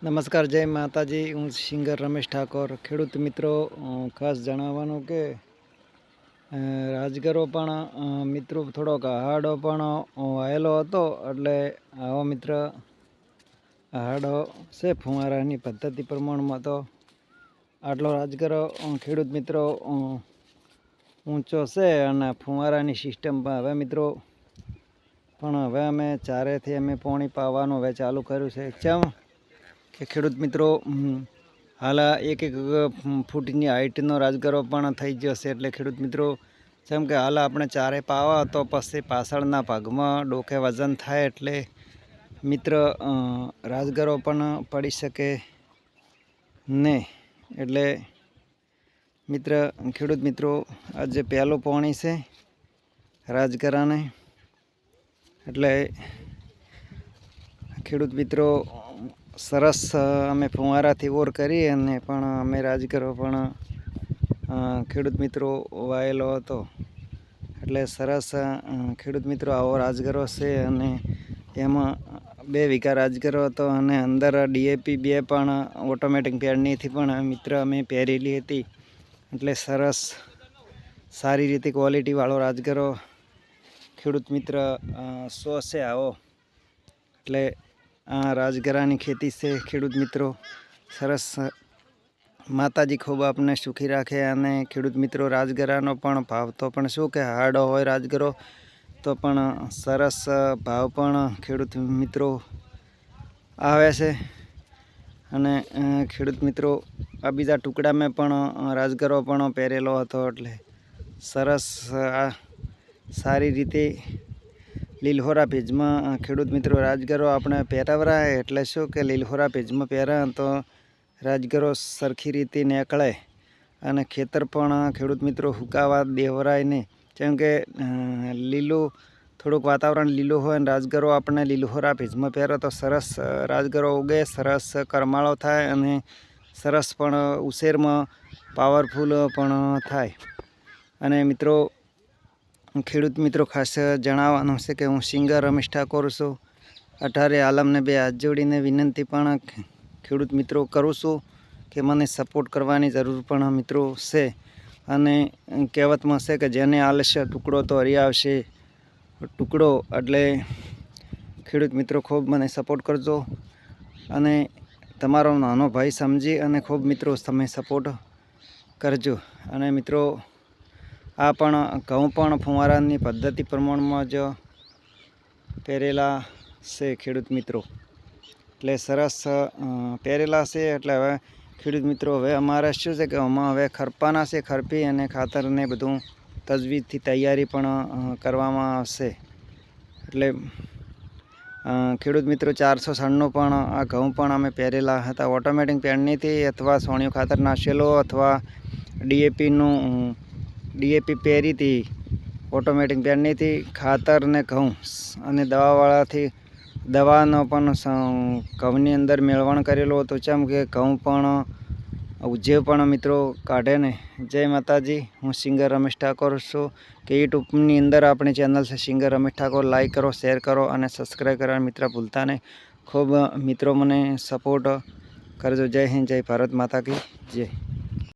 નમસ્કાર, જય માતાજી। હું સિંગર રમેશ ઠાકોર। ખેડૂત મિત્રો, ખાસ જણાવવાનું કે રાજગરો પણ મિત્રો થોડોક હાડો પણ વાયેલો હતો, એટલે આવો મિત્ર હાડો છે ફુવારાની પદ્ધતિ પ્રમાણમાં તો આટલો રાજગરો ખેડૂત મિત્રો ઊંચો છે અને ફુવારાની સિસ્ટમ પણ હવે મિત્રો હવે અમે ચારેથી અમે પાણી પાવાનું હવે ચાલુ કર્યું છે। ચમ કે ખેડૂત મિત્રો હાલ એક ફૂટની હાઈટનો રાજગરો પણ થઈ ગયો છે, એટલે ખેડૂત મિત્રો જેમ કે હાલ આપણે ચારે પાવા તો પછી પાછળના ભાગમાં ડોકે વજન થાય એટલે મિત્ર રાજગરો પણ પડી શકે ને। એટલે મિત્ર ખેડૂત મિત્રો આજે પહેલું પાણી છે રાજગરાને, એટલે ખેડૂત મિત્રો સરસ અમે ફુવારાથી ઓર કરી અને પણ અમે રાજગરો પણ ખેડૂત મિત્રો વાયેલો હતો, એટલે સરસ ખેડૂત મિત્રો આવો રાજગરો છે। અને એમાં 2 વીઘા રાજગરો હતો અને અંદર ડીએપી 2 પણ ઓટોમેટિક પેરણીથી પણ મિત્ર અમે પહેરેલી હતી, એટલે સરસ સારી રીતે ક્વોલિટીવાળો રાજગરો ખેડૂત મિત્ર સો છે આવો। એટલે આ રાજગરાની ખેતી છે ખેડૂત મિત્રો। સરસ માતાજી ખૂબ આપને સુખી રાખે। અને ખેડૂત મિત્રો રાજગરાનો પણ ભાવ તો પણ શું કે હાર્ડો હોય રાજગરો તો પણ સરસ ભાવ પણ ખેડૂત મિત્રો આવે છે। અને ખેડૂત મિત્રો આ બીજા ટુકડામાં પણ રાજગરો પણ પહેરેલો હતો, એટલે સરસ સારી રીતે લીલહોરા પેજમાં ખેડૂત મિત્રો રાજગરો આપણે પહેરાવરાય, એટલે શું કે લીલહોરા પેજમાં પહેરા તો રાજગરો સરખી રીતે નીકળે અને ખેતર પણ ખેડૂત મિત્રો હુકાવા દેવરાય નહીં, જેમ કે લીલું થોડુંક વાતાવરણ લીલું હોય અને રાજગરો આપણે લીલહોરા પેજમાં પહેરો તો સરસ રાજગરો ઉગે, સરસ કરમાળો થાય અને સરસ પણ ઉછેરમાં પાવરફુલ પણ થાય। અને મિત્રો ખેડૂત મિત્રો ખાસ જણાવવાનું છે કે હું સિંગર રમેશ ઠાકોર છું। 18 આલમને 2 હાથ જોડીને વિનંતી પણ ખેડૂત મિત્રો કરું છું કે મને સપોર્ટ કરવાની જરૂર પણ મિત્રો છે। અને કહેવતમાં છે કે જેને આલશે ટુકડો તો હરી આવશે ટુકડો, એટલે ખેડૂત મિત્રો ખૂબ મને સપોર્ટ કરજો અને તમારો નાનો ભાઈ સમજી અને ખૂબ મિત્રો તમે સપોર્ટ કરજો। અને મિત્રો આ પણ ઘઉં પણ ફુવારાની પદ્ધતિ પ્રમાણમાં જ પહેરેલા છે ખેડૂત મિત્રો, એટલે સરસ પહેરેલા છે। એટલે હવે ખેડૂત મિત્રો હવે અમારે શું છે કે આમાં હવે ખરપાના છે, ખરપી અને ખાતરને બધું તજવીજથી તૈયારી પણ કરવામાં આવશે। એટલે ખેડૂત મિત્રો 496 પણ આ ઘઉં પણ અમે પહેરેલા હતા ઓટોમેટિક પેરણીથી, અથવા સોણિયું ખાતર નાખેલો અથવા ડીએપી પહેરીથી ઓટોમેટિક પેરણીથી ખાતર ને ઘઉં અને દવાવાળાથી દવાનો પણ ઘઉંની અંદર મેળવણ કરેલો હતો, જેમ કે ઘઉં પણ ઉજ્જે પણ મિત્રો કાઢે ને। જય માતાજી। હું સિંગર રમેશ ઠાકોર છું કે યુટ્યુબની અંદર આપણી ચેનલ છે સિંગર રમેશ ઠાકોર। લાઈક કરો, શેર કરો અને સબસ્ક્રાઈબ કરવાનું મિત્ર ભૂલતા નહીં। ખૂબ મિત્રો મને સપોર્ટ કરજો। જય હિન્દ, જય ભારત માતા કી જય।